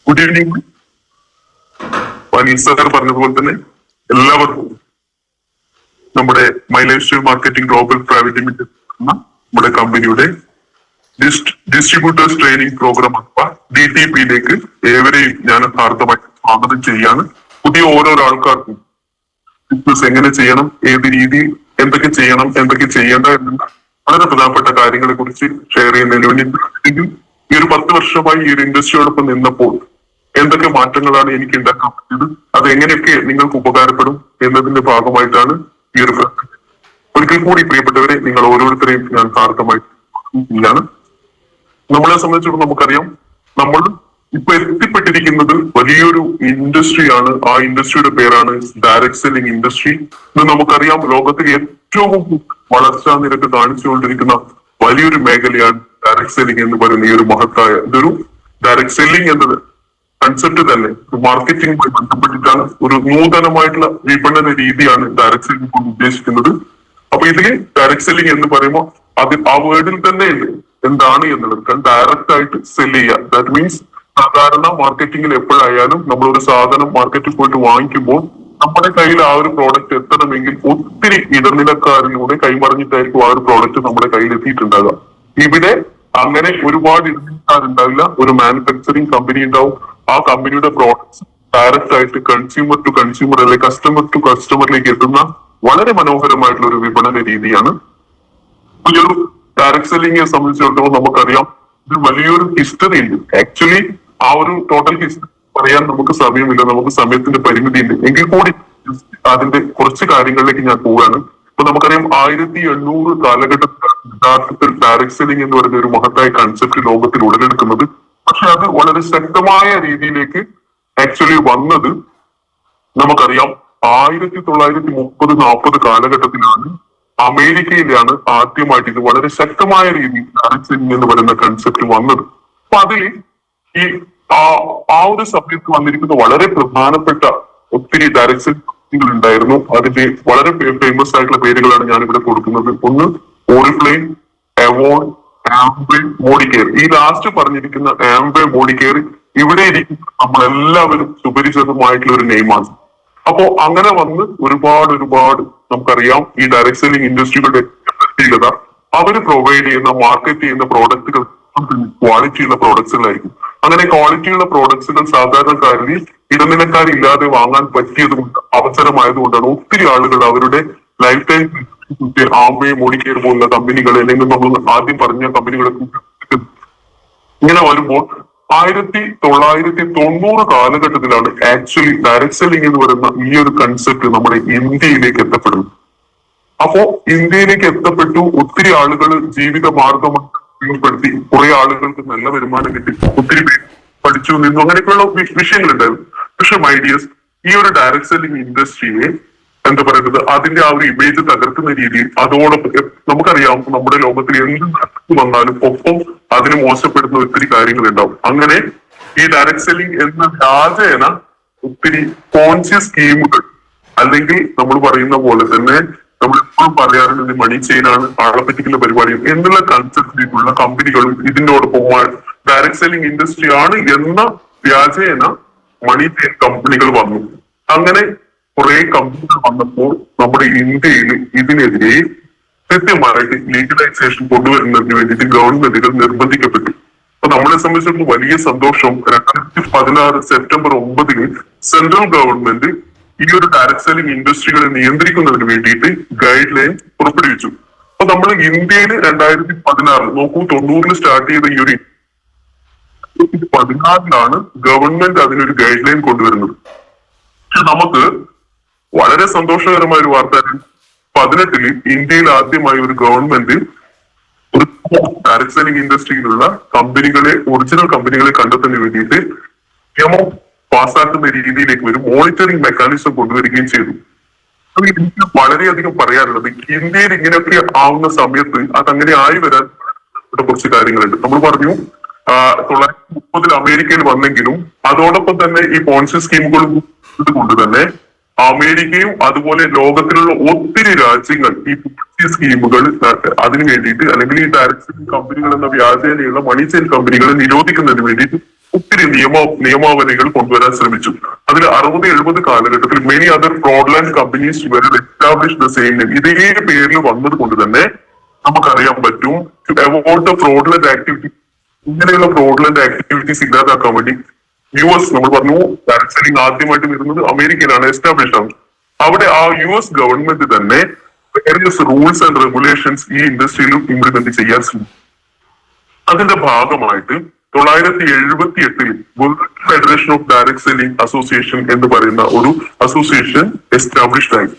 Good evening. Sir പറഞ്ഞതുപോലെ തന്നെ എല്ലാവർക്കും നമ്മുടെ my life style marketing global private limited എന്ന നമ്മുടെ കമ്പനിയുടെ ഡിസ്ട്രിബ്യൂട്ടേഴ്സ് ട്രെയിനിങ് പ്രോഗ്രാം അഥവാ DTPയിലേക്ക് ഏവരെയും ഞാൻ ഹാർദമായി സ്വാഗതം ചെയ്യാണ്. പുതിയ ഓരോരോ ആൾക്കാർക്കും ബിസിനസ് എങ്ങനെ ചെയ്യണം, ഏത് രീതിയിൽ എന്തൊക്കെ ചെയ്യണം, എന്തൊക്കെ ചെയ്യേണ്ട എന്നുള്ള വളരെ പ്രധാനപ്പെട്ട കാര്യങ്ങളെ കുറിച്ച് ഷെയർ ചെയ്യുന്നതിന് വേണ്ടി ഈ ഒരു 10 വർഷമായി ഈ ഒരു ഇൻഡസ്ട്രിയോടൊപ്പം നിന്നപ്പോൾ എന്തൊക്കെ മാറ്റങ്ങളാണ് എനിക്ക് ഉണ്ടാക്കാൻ പറ്റിയത്, അത് എങ്ങനെയൊക്കെ നിങ്ങൾക്ക് ഉപകാരപ്പെടും എന്നതിന്റെ ഭാഗമായിട്ടാണ് ഈ ഒരു ഒരിക്കൽ കൂടി പ്രിയപ്പെട്ടവരെ നിങ്ങൾ ഓരോരുത്തരെയും ഞാൻ ഹാർദമായിട്ടാണ്. നമ്മളെ സംബന്ധിച്ചിടത്തോളം നമുക്കറിയാം, നമ്മൾ ഇപ്പൊ എത്തിപ്പെട്ടിരിക്കുന്നത് വലിയൊരു ഇൻഡസ്ട്രിയാണ്. ആ ഇൻഡസ്ട്രിയുടെ പേരാണ് ഡയറക്ട് സെല്ലിംഗ് ഇൻഡസ്ട്രി. ഇന്ന് നമുക്കറിയാം, ലോകത്തിൽ ഏറ്റവും വളർച്ചാ നിരക്ക് കാണിച്ചുകൊണ്ടിരിക്കുന്ന വലിയൊരു മേഖലയാണ് ഡയറക്ട് സെല്ലിംഗ് എന്ന് പറയുന്ന ഈ ഒരു മഹത്തായ ഇതൊരു ഡയറക്ട് സെല്ലിംഗ് എന്നത് കൺസെപ്റ്റ് തന്നെ മാർക്കറ്റിംഗുമായി ബന്ധപ്പെട്ടിട്ടാണ്. ഒരു നൂതനമായിട്ടുള്ള വിപണന രീതിയാണ് ഡയറക്ട് സെല്ലിംഗ് കൊണ്ട് ഉദ്ദേശിക്കുന്നത്. അപ്പൊ ഇതിൽ ഡയറക്ട് സെല്ലിംഗ് എന്ന് പറയുമ്പോൾ അത് ആ വേർഡിൽ തന്നെ എന്താണ് എന്നുള്ളത്, ഡയറക്റ്റ് ആയിട്ട് സെല് ചെയ്യുക. ദാറ്റ് മീൻസ് സാധാരണ മാർക്കറ്റിംഗിൽ എപ്പോഴായാലും നമ്മളൊരു സാധനം മാർക്കറ്റിൽ പോയിട്ട് വാങ്ങിക്കുമ്പോൾ നമ്മുടെ കയ്യിൽ ആ ഒരു പ്രോഡക്റ്റ് എത്തണമെങ്കിൽ ഒത്തിരി ഇടനിലക്കാരിലൂടെ കൈമറിഞ്ഞിട്ടായിരിക്കും ആ ഒരു പ്രോഡക്റ്റ് നമ്മുടെ കയ്യിൽ എത്തിയിട്ടുണ്ടാകുക. ഇവിടെ അങ്ങനെ ഒരുപാട് ഇടനിലക്കാരുണ്ടാവില്ല. ഒരു മാനുഫാക്ചറിങ് കമ്പനി ഉണ്ടാവും. ആ കമ്പനിയുടെ പ്രോഡക്ട്സ് ഡയറക്റ്റ് ആയിട്ട് കൺസ്യൂമർ ടു കൺസ്യൂമർ അല്ലെങ്കിൽ കസ്റ്റമർ ടു കസ്റ്റമറിലേക്ക് എത്തുന്ന വളരെ മനോഹരമായിട്ടുള്ള ഒരു വിപണന രീതിയാണ്. ഈ ഒരു ഡയറക്ട് സെല്ലിംഗിനെ സംബന്ധിച്ചിടത്തോളം നമുക്കറിയാം, ഇത് വലിയൊരു ഹിസ്റ്ററി ഉണ്ട്. ആക്ച്വലി ആ ഒരു ടോട്ടൽ ഹിസ്റ്ററി പറയാൻ നമുക്ക് സമയമില്ല, നമുക്ക് സമയത്തിന്റെ പരിമിതി ഉണ്ട്. എങ്കിൽ കൂടി അതിന്റെ കുറച്ച് കാര്യങ്ങളിലേക്ക് ഞാൻ പോവുകയാണ്. ഇപ്പൊ നമുക്കറിയാം, 1800 കാലഘട്ടത്തിലാണ് യഥാർത്ഥത്തിൽ ഡയറക്ട് സെല്ലിംഗ് എന്ന് പറയുന്ന ഒരു മഹത്തായ കൺസെപ്റ്റ് ലോകത്തിൽ ഉടലെടുക്കുന്നത്. പക്ഷെ അത് വളരെ ശക്തമായ രീതിയിലേക്ക് ആക്ച്വലി വന്നത് നമുക്കറിയാം 1930-40 കാലഘട്ടത്തിലാണ്. അമേരിക്കയിലാണ് ആദ്യമായിട്ട് ഇത് വളരെ ശക്തമായ രീതിയിൽ ഡയറക്ട് സെല്ലിംഗ് എന്ന് പറയുന്ന കൺസെപ്റ്റ് വന്നത്. അപ്പൊ അതിൽ ഈ ആ ഒരു സമയത്ത് വന്നിരിക്കുന്ന വളരെ പ്രധാനപ്പെട്ട ഒത്തിരി ഡയറക്ട് സെല്ലിംഗ് ഉണ്ടായിരുന്നു. അതിന്റെ വളരെ ഫേമസ് ആയിട്ടുള്ള പേരുകളാണ് ഞാൻ ഇവിടെ കൊടുക്കുന്നത്. ഒന്ന് ഓറിഫ്ലെയിം, അവോൺ, ആംബേ, മോഡിക്കെയർ. ഈ ലാസ്റ്റ് പറഞ്ഞിരിക്കുന്ന ആംബേ, മോഡിക്കെയർ ഇവിടെ ഇരിക്കുന്ന നമ്മളെല്ലാവരും സുപരിചിതമായിട്ടുള്ള ഒരു നെയിമാണ്. അപ്പോ അങ്ങനെ വന്ന് ഒരുപാട് നമുക്കറിയാം, ഈ ഡയറക്ട് സെല്ലിംഗ് ഇൻഡസ്ട്രികളുടെ പ്രത്യേകത അവര് പ്രൊവൈഡ് ചെയ്യുന്ന മാർക്കറ്റ് ചെയ്യുന്ന പ്രോഡക്റ്റുകൾ ക്വാളിറ്റിയുള്ള പ്രോഡക്ട്സുകളായിരിക്കും. അങ്ങനെ ക്വാളിറ്റിയുള്ള പ്രോഡക്ട്സുകൾ സാധാരണക്കാരിൽ ഇടനിലക്കാരില്ലാതെ വാങ്ങാൻ പറ്റിയതുകൊണ്ട് അവസരമായതുകൊണ്ടാണ് ഒത്തിരി ആളുകൾ അവരുടെ ലൈഫ് ടൈം ആംബേ, മോഡിക്കെയർ പോലുള്ള കമ്പനികൾ അല്ലെങ്കിൽ നമ്മൾ ആദ്യം പറഞ്ഞ കമ്പനികളൊക്കെ ഇങ്ങനെ വരുമ്പോൾ 1990 കാലഘട്ടത്തിലാണ് ആക്ച്വലി ഡയറക്ട് സെല്ലിംഗ് എന്ന് പറയുന്ന ഈ ഒരു കൺസെപ്റ്റ് നമ്മുടെ ഇന്ത്യയിലേക്ക് എത്തപ്പെടുന്നത്. അപ്പോ ഇന്ത്യയിലേക്ക് എത്തപ്പെട്ടു. ഒത്തിരി ആളുകൾ ജീവിത മാർഗം ഉപയോഗപ്പെടുത്തി, കുറെ ആളുകൾക്ക് നല്ല വരുമാനം കിട്ടി, ഒത്തിരി പേര് പഠിച്ചു നിന്നു, അങ്ങനെയൊക്കെയുള്ള വിഷയങ്ങളുണ്ടായിരുന്നു. പക്ഷെ മൈ ഡിയേഴ്സ്, ഈ ഒരു ഡയറക്ട് സെല്ലിംഗ് ഇൻഡസ്ട്രിയെ എന്താ പറയുന്നത്, അതിന്റെ ആ ഒരു ഇമേജ് തകർക്കുന്ന രീതിയിൽ അതോടൊപ്പം നമുക്കറിയാം, നമ്മുടെ ലോകത്തിൽ എന്ത് വന്നാലും ഒപ്പം അതിന് മോശപ്പെടുന്ന ഒത്തിരി കാര്യങ്ങൾ ഉണ്ടാവും. അങ്ങനെ ഈ ഡയറക്ട് സെല്ലിംഗ് എന്ന വ്യാജേന ഒത്തിരി കോൺഷ്യസ് സ്കീമുകൾ, അല്ലെങ്കിൽ നമ്മൾ പറയുന്ന പോലെ തന്നെ നമ്മൾ എപ്പോഴും പറയാറുള്ളത് മണി ചെയിനാണ്, ആളെ പറ്റിക്കുന്ന പരിപാടിയും എന്നുള്ള കൺസെപ്റ്റിലേക്കുള്ള കമ്പനികളും ഇതിനോടൊപ്പം ഡയറക്ട് സെല്ലിംഗ് ഇൻഡസ്ട്രി ആണ് എന്ന വ്യാജേന മണി ചെയിൻ കമ്പനികൾ വന്നു. അങ്ങനെ കുറെ കമ്പനികൾ വന്നപ്പോൾ നമ്മുടെ ഇന്ത്യയിൽ ഇതിനെതിരെ കൃത്യമായിട്ട് ലീഗലൈസേഷൻ കൊണ്ടുവരുന്നതിന് വേണ്ടിയിട്ട് ഗവൺമെന്റുകൾ നിർബന്ധിക്കപ്പെട്ടു. അപ്പൊ നമ്മളെ സംബന്ധിച്ചിടത്തോളം വലിയ സന്തോഷം, 2016 സെപ്റ്റംബർ 9 സെൻട്രൽ ഗവൺമെന്റ് ഈ ഒരു ഡയറക്ട് സെല്ലിംഗ് ഇൻഡസ്ട്രികളെ നിയന്ത്രിക്കുന്നതിന് വേണ്ടിയിട്ട് ഗൈഡ് ലൈൻ പുറപ്പെടുവിച്ചു. അപ്പൊ നമ്മൾ ഇന്ത്യയിൽ 2016 നോക്കൂ, 90 സ്റ്റാർട്ട് ചെയ്ത ഈ ഒരു 2016 ഗവൺമെന്റ് അതിനൊരു ഗൈഡ് ലൈൻ കൊണ്ടുവരുന്നത്. പക്ഷെ നമുക്ക് വളരെ സന്തോഷകരമായ ഒരു വാർത്ത, 2018 ഇന്ത്യയിൽ ആദ്യമായി ഒരു ഗവൺമെന്റ് ഒരു ഡയറക്ട് സെല്ലിംഗ് ഇൻഡസ്ട്രിയിലുള്ള കമ്പനികളെ, ഒറിജിനൽ കമ്പനികളെ കണ്ടെത്തുന്നതിന് വേണ്ടിയിട്ട് നിയമം പാസ്സാക്കുന്ന രീതിയിലേക്ക് ഒരു മോണിറ്ററിംഗ് മെക്കാനിസം കൊണ്ടുവരികയും ചെയ്തു. അപ്പൊ എനിക്ക് വളരെയധികം പറയാനുള്ളത്, ഇന്ത്യയിൽ ഇങ്ങനെയൊക്കെ ആവുന്ന സമയത്ത് അതങ്ങനെ ആയി വരാൻ കുറച്ച് കാര്യങ്ങളുണ്ട്. നമ്മൾ പറഞ്ഞു 1930 അമേരിക്കയിൽ വന്നെങ്കിലും അതോടൊപ്പം തന്നെ ഈ പോൺസി സ്കീമുകളും കൊണ്ട് തന്നെ അമേരിക്കയും അതുപോലെ ലോകത്തിലുള്ള ഒത്തിരി രാജ്യങ്ങൾ ഈ പോളിസി സ്കീമുകൾ അതിനു വേണ്ടിയിട്ട് അല്ലെങ്കിൽ ഈ ഡയറക്ട് സെല്ലിംഗ് കമ്പനികൾ എന്ന വ്യാജേനയുള്ള മണി ചെയിൻ കമ്പനികളെ നിരോധിക്കുന്നതിന് വേണ്ടിയിട്ട് ഒത്തിരി നിയമാവലികൾ കൊണ്ടുവരാൻ ശ്രമിച്ചു. അതിൽ 60-70 കാലഘട്ടത്തിൽ many other fraudulent companies were establish the same name. ഇതേ പേരിൽ വന്നത് കൊണ്ട് തന്നെ നമുക്കറിയാൻ പറ്റും to avoid the fraudulent activity. ഇങ്ങനെയുള്ള ഫ്രോഡ്ലൻഡ് ആക്ടിവിറ്റീസ് ഇല്ലാതാക്കാൻ വേണ്ടി US, നമ്മൾ പറഞ്ഞു ഡയറക്ട് സെല്ലിംഗ് ആദ്യമായിട്ട് വരുന്നത് അമേരിക്കയിലാണ് എസ്റ്റാബ്ലിഷ് ആണ്. അവിടെ ആ US ഗവൺമെന്റ് തന്നെ വേരിയസ് റൂൾസ് ആൻഡ് റെഗുലേഷൻസ് ഈ ഇൻഡസ്ട്രിയിലും ഇംപ്ലിമെന്റ് ചെയ്യാൻ ശ്രമിച്ചു. അതിന്റെ ഭാഗമായിട്ട് 1978 world federation of direct selling association എന്ന് പറയുന്ന ഒരു അസോസിയേഷൻ എസ്റ്റാബ്ലിഷ്ഡ് ആയി.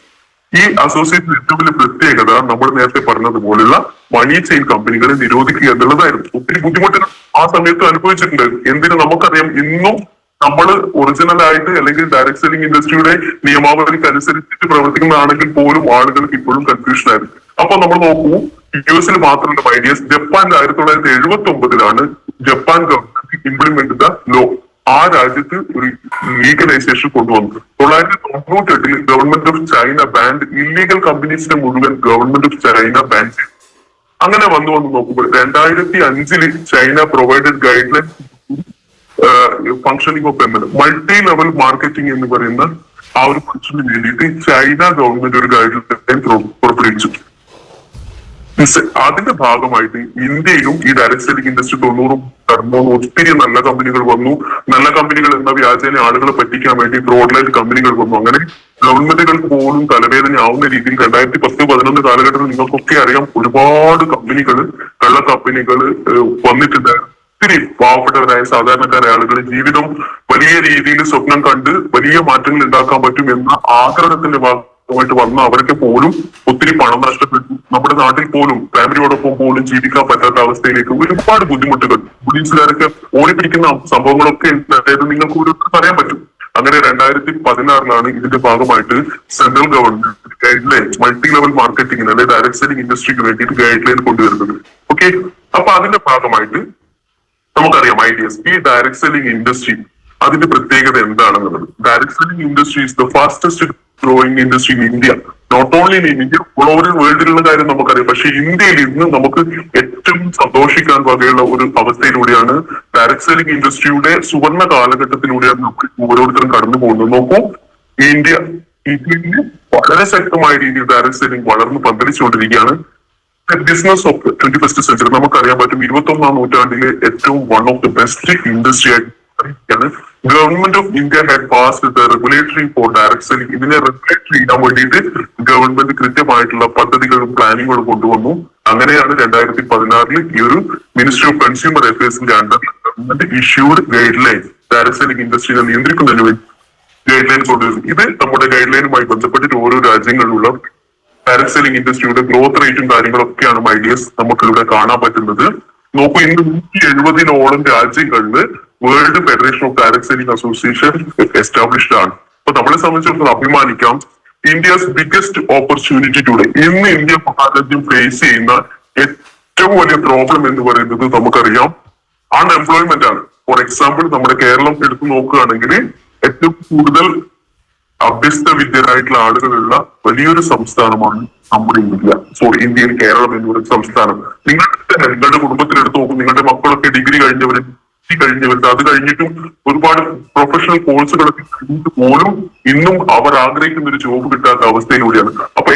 ഈ അസോസിയേഷൻ ഏറ്റവും വലിയ പ്രത്യേകത നമ്മൾ നേരത്തെ പറഞ്ഞതുപോലുള്ള മണി ചെയിൻ കമ്പനികളെ നിരോധിക്കുക എന്നുള്ളതായിരുന്നു. ഒത്തിരി ബുദ്ധിമുട്ടുകൾ ആ സമയത്ത് അനുഭവിച്ചിട്ടുണ്ട്. എന്തിന് നമുക്കറിയാം, ഇന്നും നമ്മൾ ഒറിജിനൽ ആയിട്ട് അല്ലെങ്കിൽ ഡയറക്ട് സെല്ലിംഗ് ഇൻഡസ്ട്രിയുടെ നിയമാവലിക്ക് അനുസരിച്ചിട്ട് പ്രവർത്തിക്കുന്നതാണെങ്കിൽ പോലും ആളുകൾക്ക് ഇപ്പോഴും കൺഫ്യൂഷൻ ആയിരുന്നു. അപ്പൊ നമ്മൾ നോക്കൂ, US മാത്രമല്ല മൈഡിയസ്, ജപ്പാനിൽ 1979 Japan government implement the law. ആ രാജ്യത്ത് ഒരു ലീഗലൈസേഷൻ കൊണ്ടുവന്നു. 1998 government of China banned illegal കമ്പനീസിന്റെ മുഴുവൻ ഗവൺമെന്റ് ഓഫ് ചൈന ബാൻ ചെയ്തു. അങ്ങനെ വന്നു നോക്കുമ്പോൾ 2005 China provided guide line functioning of ML, multi level marketing എന്ന് പറയുന്ന ആ ഒരു ഫംഗ്ഷന് വേണ്ടിയിട്ട് ചൈന ഗവൺമെന്റ് ഒരു ഗൈഡ് ലൈൻ പുറപ്പെടുവിച്ചു. അതിന്റെ ഭാഗമായിട്ട് ഇന്ത്യയിലും ഈ ഡയറക്ട് സെല്ലിംഗ് ഇൻഡസ്ട്രി 90 കടന്നു. ഒത്തിരി നല്ല കമ്പനികൾ വന്നു. നല്ല കമ്പനികൾ എന്ന വ്യാജേന ആളുകളെ പറ്റിക്കാൻ വേണ്ടി ഫ്രോഡ്ലൈറ്റ് കമ്പനികൾ വന്നു. അങ്ങനെ ഗവൺമെന്റുകൾക്ക് പോലും തലവേദന ആവുന്ന രീതിയിൽ 2010-11 കാലഘട്ടത്തിൽ നിങ്ങൾക്കൊക്കെ അറിയാം, ഒരുപാട് കമ്പനികൾ, കള്ള കമ്പനികൾ വന്നിട്ടുണ്ട്. ഒത്തിരി പാവപ്പെട്ടവരായ സാധാരണക്കാരായ ആളുകൾ ജീവിതം വലിയ രീതിയിൽ സ്വപ്നം കണ്ട് വലിയ മാറ്റങ്ങൾ ഉണ്ടാക്കാൻ പറ്റും എന്ന ആഗ്രഹത്തിന്റെ ഭാഗമായിട്ട് വന്ന അവർക്ക് പോലും ഒത്തിരി പണം നഷ്ടപ്പെട്ടു. നമ്മുടെ നാട്ടിൽ പോലും ഫാമിലിയോടൊപ്പം പോലും ജീവിക്കാൻ പറ്റാത്ത അവസ്ഥയിലേക്ക് ഒരുപാട് ബുദ്ധിമുട്ടുകൾ, പോലീസുകാരൊക്കെ ഓടിപ്പിടിക്കുന്ന സംഭവങ്ങളൊക്കെ അതായത് നിങ്ങൾക്ക് ഒരു പറയാൻ പറ്റും. അങ്ങനെ 2016 ഇതിന്റെ ഭാഗമായിട്ട് central government guideline multi level മാർക്കറ്റിംഗിന് അല്ലെങ്കിൽ ഡയറക്ട് സെല്ലിംഗ് ഇൻഡസ്ട്രിക്ക് വേണ്ടിയിട്ട് ഗൈഡ് ലൈൻ കൊണ്ടുവരുന്നത്. ഓക്കെ, അപ്പൊ അതിന്റെ ഭാഗമായിട്ട് നമുക്കറിയാം ഐഡിയസ് ഈ ഡയറക്ട് സെല്ലിംഗ് ഇൻഡസ്ട്രി അതിന്റെ പ്രത്യേകത എന്താണെന്നുള്ളത്. Direct selling industry is the fastest growing industry in India. Not only in India, all over വേൾഡിലുള്ള കാര്യം നമുക്കറിയാം. പക്ഷെ ഇന്ത്യയിൽ ഇന്ന് നമുക്ക് ഏറ്റവും സന്തോഷിക്കാൻ വകയുള്ള ഒരു അവസ്ഥയിലൂടെയാണ് ഡയറക്ട് സെല്ലിംഗ് ഇൻഡസ്ട്രിയുടെ സുവർണ കാലഘട്ടത്തിലൂടെയാണ് നമ്മൾ ഓരോരുത്തരും കടന്നു പോകുന്നത്. നോക്കൂ, ഇന്ത്യയിൽ വളരെ ശക്തമായ രീതിയിൽ ഡയറക്ട് സെല്ലിംഗ് വളർന്ന് പന്തലിച്ചുകൊണ്ടിരിക്കുകയാണ്. ബിസിനസ് ഓഫ് 21st സെഞ്ചുറി നമുക്കറിയാൻ പറ്റും. 21ാം നൂറ്റാണ്ടിലെ ഏറ്റവും one of the best industry ആയിട്ടാണ്. Government of India had passed the regulatory for direct selling. ഇതിനെ റെഗുലേറ്റ് ചെയ്യാൻ വേണ്ടിയിട്ട് ഗവൺമെന്റ് കൃത്യമായിട്ടുള്ള പദ്ധതികളും പ്ലാനിങ്ങുകളും കൊണ്ടുവന്നു. അങ്ങനെയാണ് 2016 ഈ ഒരു മിനിസ്ട്രി ഓഫ് കൺസ്യൂമർ അഫയേഴ്സിന്റെ under government issued guideline direct selling ഇൻഡസ്ട്രിയെ നിയന്ത്രിക്കുന്നതിന് വേണ്ടി ഗൈഡ് ലൈൻ കൊണ്ടുവരുന്നു. ഇത് നമ്മുടെ ഗൈഡ് ലൈനുമായി ബന്ധപ്പെട്ടിട്ട് ഓരോ രാജ്യങ്ങളിലുള്ള ഡയറക്ട് സെല്ലിംഗ് ഇൻഡസ്ട്രിയുടെ ഗ്രോത്ത് റേറ്റും കാര്യങ്ങളൊക്കെയാണ് ഐഡിയസ് നമുക്കിവിടെ കാണാൻ പറ്റുന്നത്. നോക്കൂ, ഇന്ന് 170-ഓളം രാജ്യങ്ങളിൽ world federation of direct selling association established ആണ്. അപ്പൊ നമ്മളെ സംബന്ധിച്ചിടത്തോളം അഭിമാനിക്കാം. ഇന്ത്യസ് ബിഗ്ഗസ്റ്റ് ഓപ്പർച്യൂണിറ്റി ടുഡേ, ഇന്ന് ഇന്ത്യ മഹാരാജ്യം ഫേസ് ചെയ്യുന്ന ഏറ്റവും വലിയ പ്രോബ്ലം എന്ന് പറയുന്നത് നമുക്കറിയാം അൺഎംപ്ലോയ്മെന്റ് ആണ്. ഫോർ എക്സാമ്പിൾ നമ്മുടെ കേരളം എടുത്തു നോക്കുകയാണെങ്കിൽ ഏറ്റവും കൂടുതൽ അഭ്യസ്ത വിദ്യരായിട്ടുള്ള ആളുകളുള്ള വലിയൊരു സംസ്ഥാനമാണ് നമ്മുടെ ഇന്ത്യ. ഇന്ത്യയിൽ കേരളം എന്ന് പറയുന്ന സംസ്ഥാനം. നിങ്ങളുടെ കുടുംബത്തിലെടുത്ത് നോക്കും, നിങ്ങളുടെ മക്കളൊക്കെ ഡിഗ്രി കഴിഞ്ഞവരുണ്ട്, അത് കഴിഞ്ഞിട്ടും ഒരുപാട് പ്രൊഫഷണൽ കോഴ്സുകളൊക്കെ കഴിഞ്ഞിട്ട് പോലും ഇന്നും അവർ ആഗ്രഹിക്കുന്ന ഒരു ജോബ് കിട്ടാത്ത അവസ്ഥയിലൂടെയാണ്. അപ്പൊ